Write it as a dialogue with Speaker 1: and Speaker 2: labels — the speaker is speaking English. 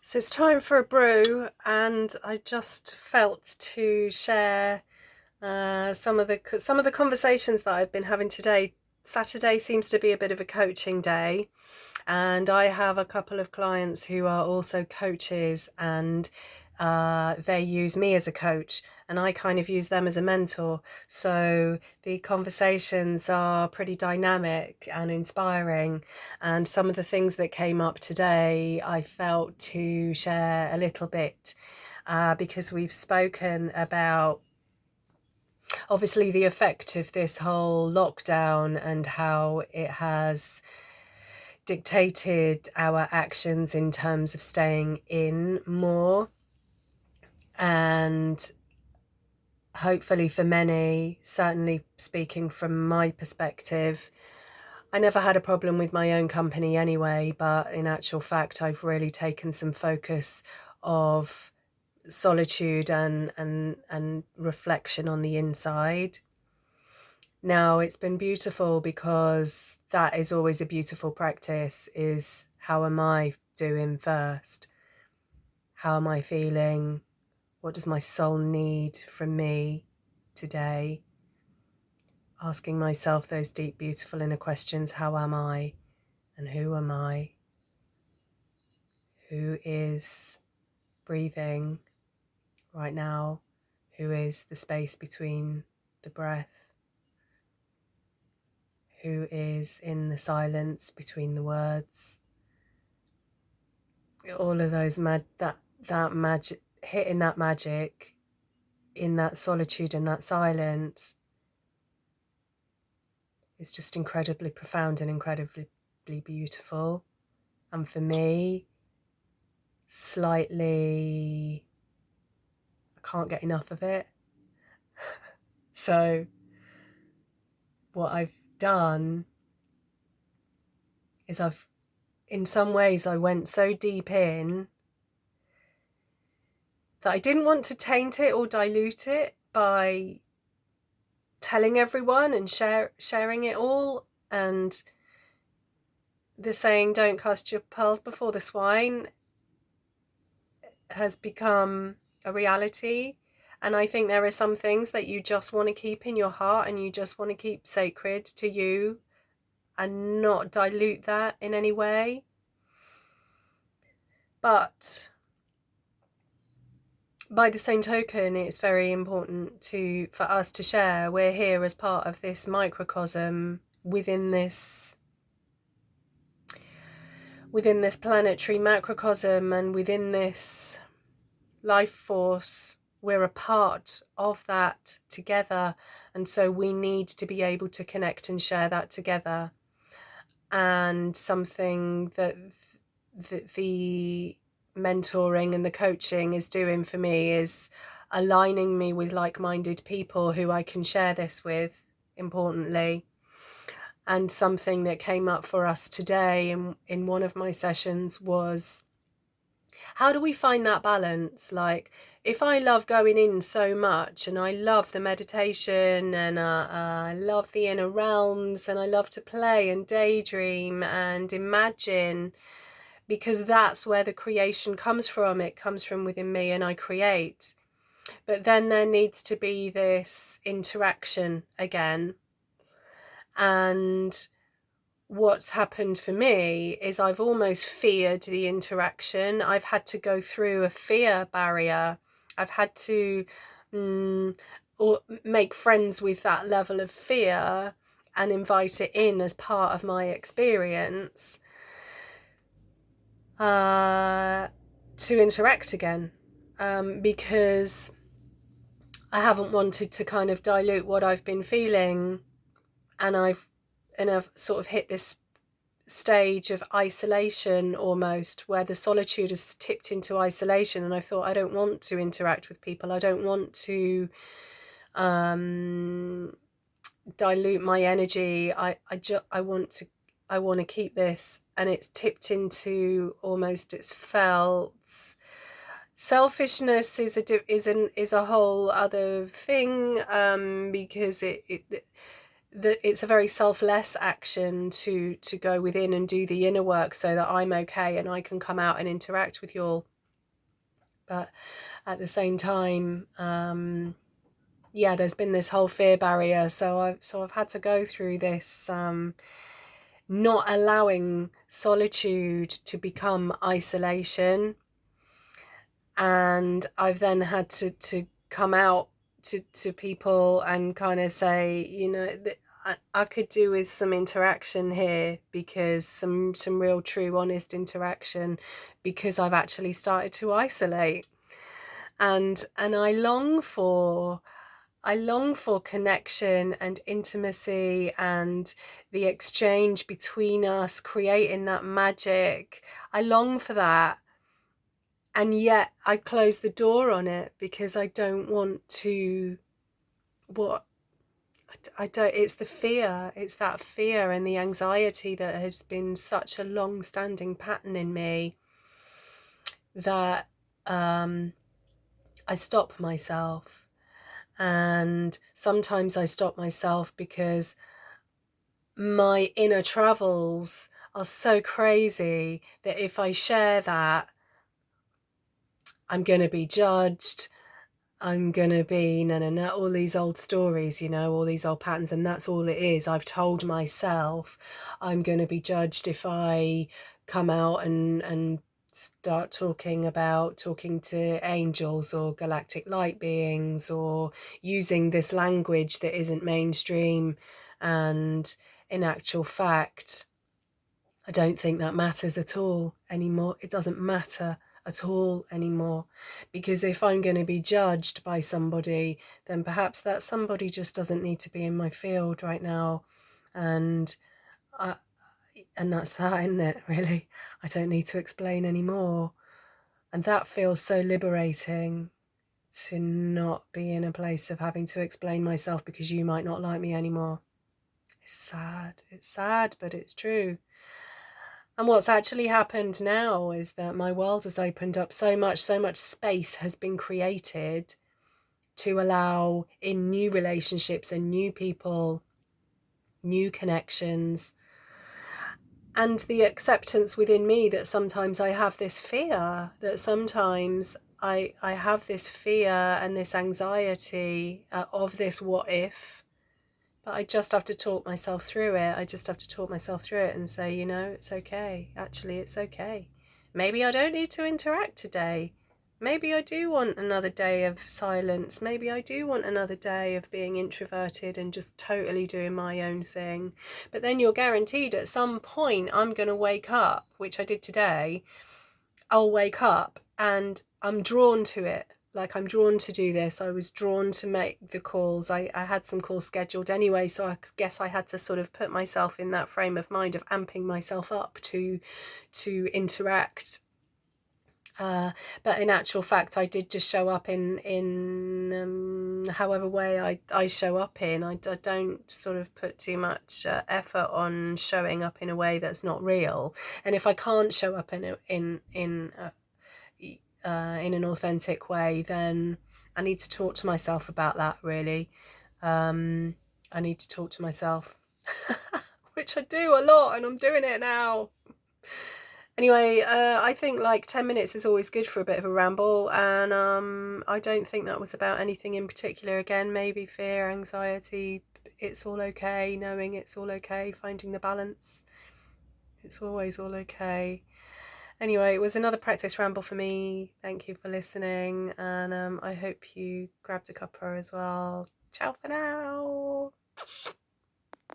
Speaker 1: So it's time for a brew, and I just felt to share some of the conversations that I've been having today. Saturday seems to be a bit of a coaching day, and I have a couple of clients who are also coaches, and they use me as a coach, and I kind of use them as a mentor. So the conversations are pretty dynamic and inspiring. And some of the things that came up today, I felt to share a little bit because we've spoken about obviously the effect of this whole lockdown and how it has dictated our actions in terms of staying in more. And hopefully for many, certainly speaking from my perspective, I never had a problem with my own company anyway, but in actual fact, I've really taken some focus of solitude and reflection on the inside. Now, it's been beautiful because that is always a beautiful practice, is how am I doing first? How am I feeling? What does my soul need from me today? Asking myself those deep, beautiful inner questions. How am I? And who am I? Who is breathing right now? Who is the space between the breath? Who is in the silence between the words? All of those that magic, hitting that magic in that solitude and that silence is just incredibly profound and incredibly beautiful. And for me, slightly, I can't get enough of it. So what I've done is in some ways I went so deep in that I didn't want to taint it or dilute it by telling everyone and sharing it all. And the saying, don't cast your pearls before the swine, has become a reality. And I think there are some things that you just want to keep in your heart and you just want to keep sacred to you and not dilute that in any way. But by the same token, it's very important for us to share. We're here as part of this microcosm within this planetary macrocosm, and within this life force. We're a part of that together, and so we need to be able to connect and share that together. And something that the mentoring and the coaching is doing for me is aligning me with like-minded people who I can share this with, importantly. And something that came up for us today in one of my sessions was, how do we find that balance? Like, if I love going in so much and I love the meditation and I love the inner realms and I love to play and daydream and imagine, because that's where the creation comes from. It comes from within me and I create. But then there needs to be this interaction again. And what's happened for me is I've almost feared the interaction. I've had to go through a fear barrier. I've had to or make friends with that level of fear and invite it in as part of my experience to interact again, because I haven't wanted to kind of dilute what I've been feeling, and I've sort of hit this stage of isolation almost, where the solitude has tipped into isolation, and I thought, I don't want to interact with people. I don't want to dilute my energy. I want to keep this, and it's tipped into almost, it's felt selfishness is a whole other thing, because it's a very selfless action to go within and do the inner work so that I'm okay and I can come out and interact with you all. But at the same time, yeah, there's been this whole fear barrier. So I've had to go through this, not allowing solitude to become isolation. And I've then had to come out to people and kind of say, you know, I could do with some interaction here, because some real, true, honest interaction, because I've actually started to isolate. And I long for connection and intimacy and the exchange between us, creating that magic. I long for that. And yet I close the door on it because I don't want to, what, I don't, it's the fear, it's that fear and the anxiety that has been such a long-standing pattern in me, that I stop myself. And sometimes I stop myself because my inner travels are so crazy that if I share that, I'm going to be judged. I'm going to be, no, all these old stories, you know, all these old patterns, and that's all it is. I've told myself I'm going to be judged if I come out and start talking to angels or galactic light beings, or using this language that isn't mainstream. And in actual fact, I don't think that matters at all anymore. It doesn't matter at all anymore, because if I'm going to be judged by somebody, then perhaps that somebody just doesn't need to be in my field right now. And that's that, isn't it, really? I don't need to explain anymore. And that feels so liberating, to not be in a place of having to explain myself because you might not like me anymore. It's sad, but it's true. And what's actually happened now is that my world has opened up so much space has been created to allow in new relationships and new people, new connections, and the acceptance within me that sometimes I have this fear, that sometimes I have this fear and this anxiety of this what if. But I just have to talk myself through it. I just have to talk myself through it and say, you know, it's okay. Actually, it's okay. Maybe I don't need to interact today. Maybe I do want another day of silence. Maybe I do want another day of being introverted and just totally doing my own thing. But then you're guaranteed at some point I'm going to wake up, which I did today. I'll wake up and I'm drawn to it. Like, I'm drawn to do this. I was drawn to make the calls. I had some calls scheduled anyway, so I guess I had to sort of put myself in that frame of mind of amping myself up to interact. But in actual fact, I did just show up in however way I show up in. I don't sort of put too much effort on showing up in a way that's not real. And if I can't show up in an authentic way, then I need to talk to myself about that, really. I need to talk to myself, which I do a lot, and I'm doing it now. Anyway, I think like 10 minutes is always good for a bit of a ramble, and I don't think that was about anything in particular. Again, maybe fear, anxiety, it's all okay, knowing it's all okay, finding the balance. It's always all okay. Anyway, it was another practice ramble for me. Thank you for listening, and I hope you grabbed a cuppa as well. Ciao for now.